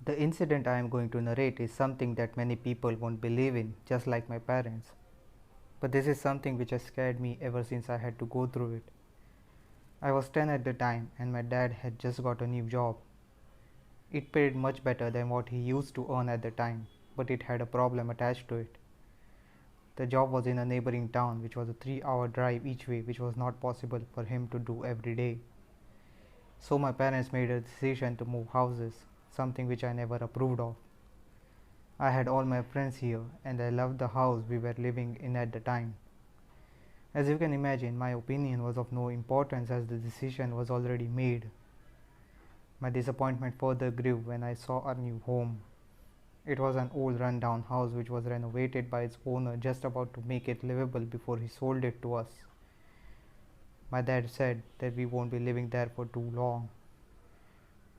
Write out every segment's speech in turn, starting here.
The incident I am going to narrate is something that many people won't believe in, just like my parents. But this is something which has scared me ever since I had to go through it. I was 10 at the time and my dad had just got a new job. It paid much better than what he used to earn at the time, but it had a problem attached to it. The job was in a neighboring town, which was a 3-hour drive each way, which was not possible for him to do every day. So my parents made a decision to move houses, something which I never approved of. I had all my friends here and I loved the house we were living in at the time. As you can imagine, my opinion was of no importance as the decision was already made. My disappointment further grew when I saw our new home. It was an old rundown house which was renovated by its owner just about to make it livable before he sold it to us. My dad said that we won't be living there for too long.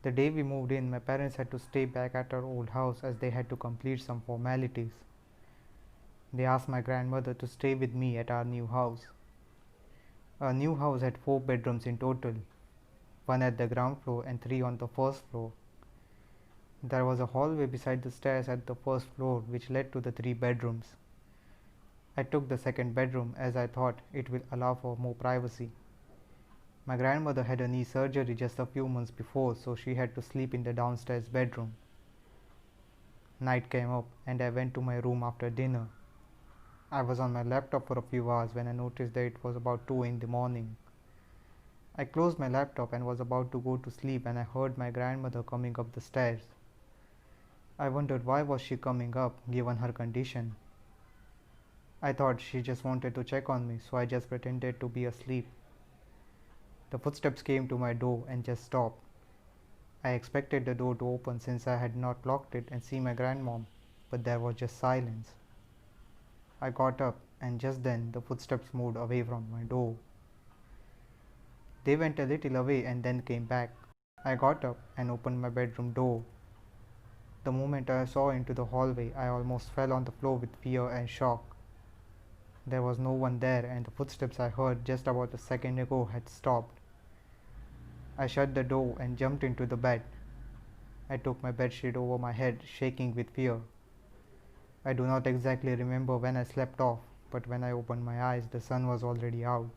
The day we moved in, my parents had to stay back at our old house as they had to complete some formalities. They asked my grandmother to stay with me at our new house. Our new house had 4 bedrooms in total, 1 at the ground floor and 3 on the first floor. There was a hallway beside the stairs at the first floor which led to the 3 bedrooms. I took the second bedroom as I thought it will allow for more privacy. My grandmother had a knee surgery just a few months before, so she had to sleep in the downstairs bedroom. Night came up and I went to my room after dinner. I was on my laptop for a few hours when I noticed that it was about 2 in the morning. I closed my laptop and was about to go to sleep and I heard my grandmother coming up the stairs. I wondered why was she coming up given her condition. I thought she just wanted to check on me, so I just pretended to be asleep. The footsteps came to my door and just stopped. I expected the door to open since I had not locked it and see my grandmom, but there was just silence. I got up and just then the footsteps moved away from my door. They went a little away and then came back. I got up and opened my bedroom door. The moment I saw into the hallway, I almost fell on the floor with fear and shock. There was no one there and the footsteps I heard just about a second ago had stopped. I shut the door and jumped into the bed. I took my bedsheet over my head, shaking with fear. I do not exactly remember when I slept off, but when I opened my eyes, the sun was already out.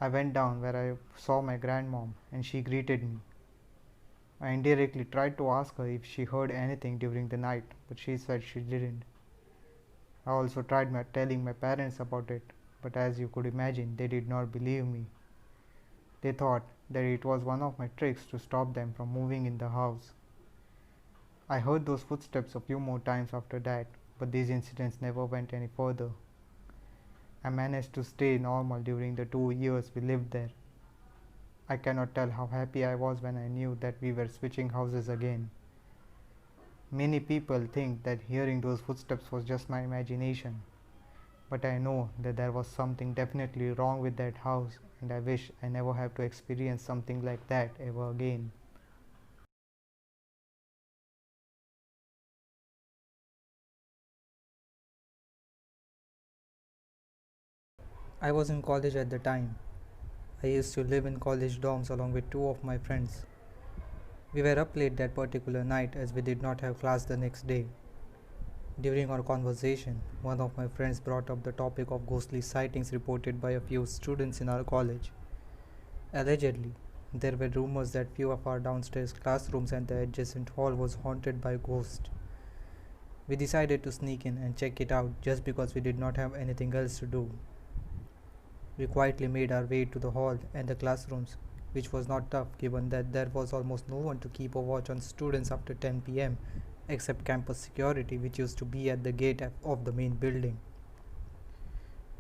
I went down where I saw my grandmom and she greeted me. I indirectly tried to ask her if she heard anything during the night, but she said she didn't. I also tried telling my parents about it, but as you could imagine, they did not believe me. They thought that it was one of my tricks to stop them from moving in the house. I heard those footsteps a few more times after that, but these incidents never went any further. I managed to stay normal during the 2 years we lived there. I cannot tell how happy I was when I knew that we were switching houses again. Many people think that hearing those footsteps was just my imagination, but I know that there was something definitely wrong with that house and I wish I never have to experience something like that ever again. I was in college at the time. I used to live in college dorms along with 2 of my friends. We were up late that particular night as we did not have class the next day. During our conversation, one of my friends brought up the topic of ghostly sightings reported by a few students in our college. Allegedly, there were rumors that few of our downstairs classrooms and the adjacent hall was haunted by ghosts. We decided to sneak in and check it out just because we did not have anything else to do. We quietly made our way to the hall and the classrooms, which was not tough given that there was almost no one to keep a watch on students after 10 pm except campus security, which used to be at the gate of the main building.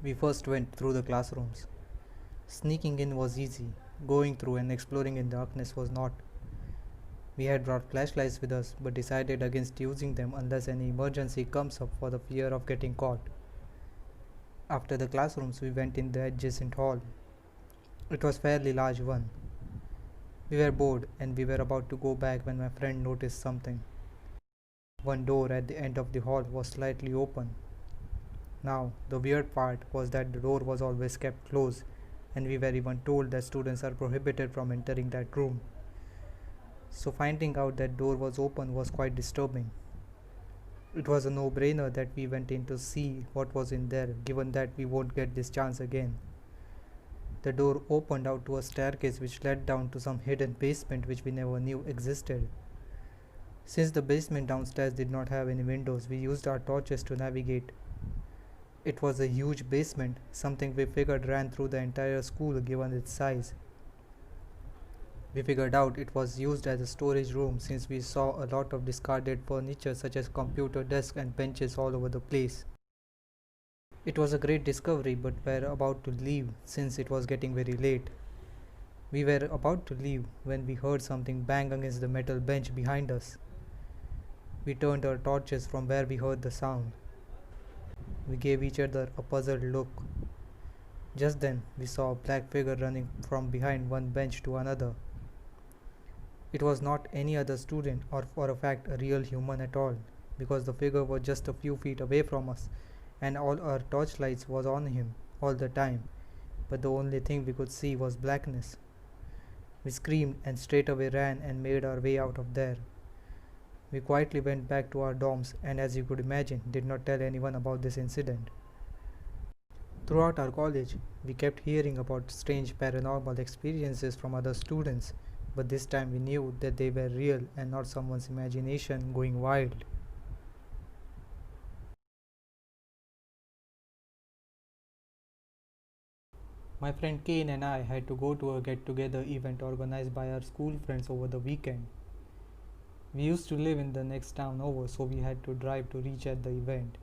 We first went through the classrooms. Sneaking in was easy, going through and exploring in darkness was not. We had brought flashlights with us but decided against using them unless any emergency comes up for the fear of getting caught. After the classrooms, we went in the adjacent hall. It was a fairly large one. We were bored and we were about to go back when my friend noticed something. One door at the end of the hall was slightly open. Now, the weird part was that the door was always kept closed and we were even told that students are prohibited from entering that room. so finding out that door was open was quite disturbing. It was a no-brainer that we went in to see what was in there, given that we won't get this chance again. The door opened out to a staircase which led down to some hidden basement which we never knew existed. Since the basement downstairs did not have any windows, we used our torches to navigate. It was a huge basement, something we figured ran through the entire school given its size. We figured out it was used as a storage room since we saw a lot of discarded furniture such as computer desks and benches all over the place. It was a great discovery, but we were about to leave since it was getting very late. We were about to leave when we heard something bang against the metal bench behind us. We turned our torches from where we heard the sound. We gave each other a puzzled look. Just then, we saw a black figure running from behind one bench to another. It was not any other student or for a fact a real human at all, because the figure was just a few feet away from us and all our torchlights was on him all the time, but the only thing we could see was blackness. We screamed and straight away ran and made our way out of there. We quietly went back to our dorms and, as you could imagine, did not tell anyone about this incident. Throughout our college, we kept hearing about strange paranormal experiences from other students, but this time we knew that they were real and not someone's imagination going wild. My friend Kane and I had to go to a get-together event organized by our school friends over the weekend. We used to live in the next town over, so we had to drive to reach at the event.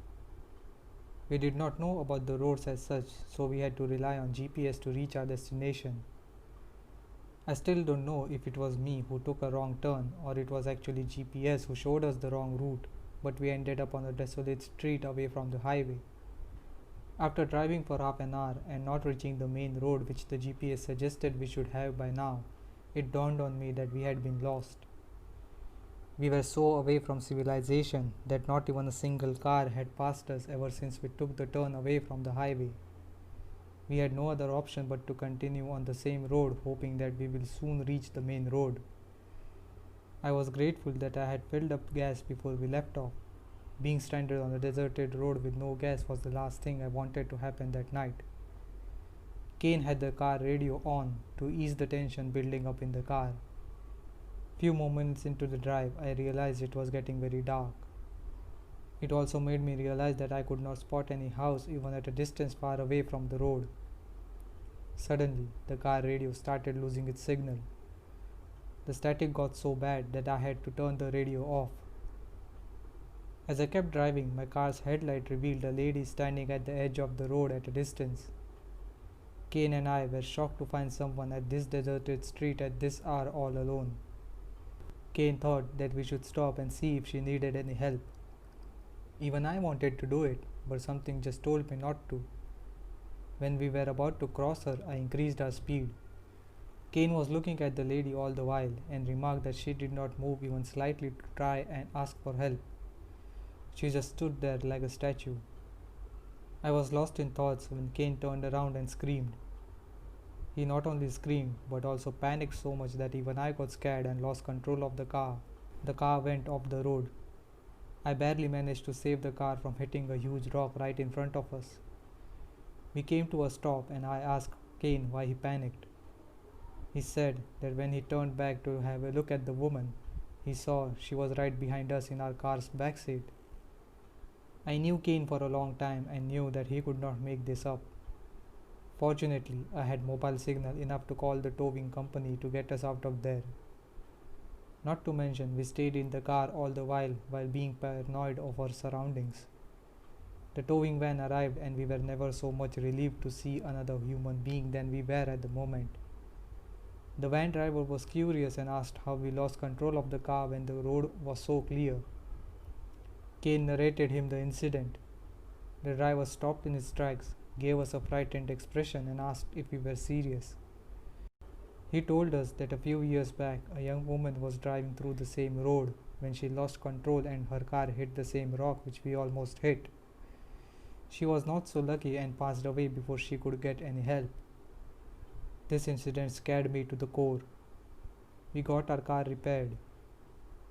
We did not know about the roads as such, so we had to rely on GPS to reach our destination. I still don't know if it was me who took a wrong turn or it was actually GPS who showed us the wrong route, but we ended up on a desolate street away from the highway. After driving for half an hour and not reaching the main road which the GPS suggested we should have by now, it dawned on me that we had been lost. We were so away from civilization that not even a single car had passed us ever since we took the turn away from the highway. We had no other option but to continue on the same road, hoping that we will soon reach the main road. I was grateful that I had filled up gas before we left off. Being stranded on a deserted road with no gas was the last thing I wanted to happen that night. Kane had the car radio on to ease the tension building up in the car. Few moments into the drive, I realized it was getting very dark. It also made me realize that I could not spot any house even at a distance far away from the road. Suddenly, the car radio started losing its signal. The static got so bad that I had to turn the radio off. As I kept driving, my car's headlight revealed a lady standing at the edge of the road at a distance. Kane and I were shocked to find someone at this deserted street at this hour all alone. Kane thought that we should stop and see if she needed any help. Even I wanted to do it, but something just told me not to. When we were about to cross her, I increased our speed. Kane was looking at the lady all the while and remarked that she did not move even slightly to try and ask for help. She just stood there like a statue. I was lost in thoughts when Kane turned around and screamed. He not only screamed but also panicked so much that even I got scared and lost control of the car. The car went off the road. I barely managed to save the car from hitting a huge rock right in front of us. We came to a stop and I asked Kane why he panicked. He said that when he turned back to have a look at the woman, he saw she was right behind us in our car's backseat. I knew Kane for a long time and knew that he could not make this up. Fortunately, I had mobile signal enough to call the towing company to get us out of there. Not to mention, we stayed in the car all the while being paranoid of our surroundings. The towing van arrived and we were never so much relieved to see another human being than we were at the moment. The van driver was curious and asked how we lost control of the car when the road was so clear. Kane narrated him the incident. The driver stopped in his tracks, gave us a frightened expression and asked if we were serious. He told us that a few years back a young woman was driving through the same road when she lost control and her car hit the same rock which we almost hit. She was not so lucky and passed away before she could get any help. This incident scared me to the core. We got our car repaired.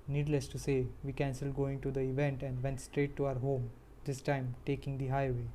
Needless to say, we cancelled going to the event and went straight to our home, this time taking the highway.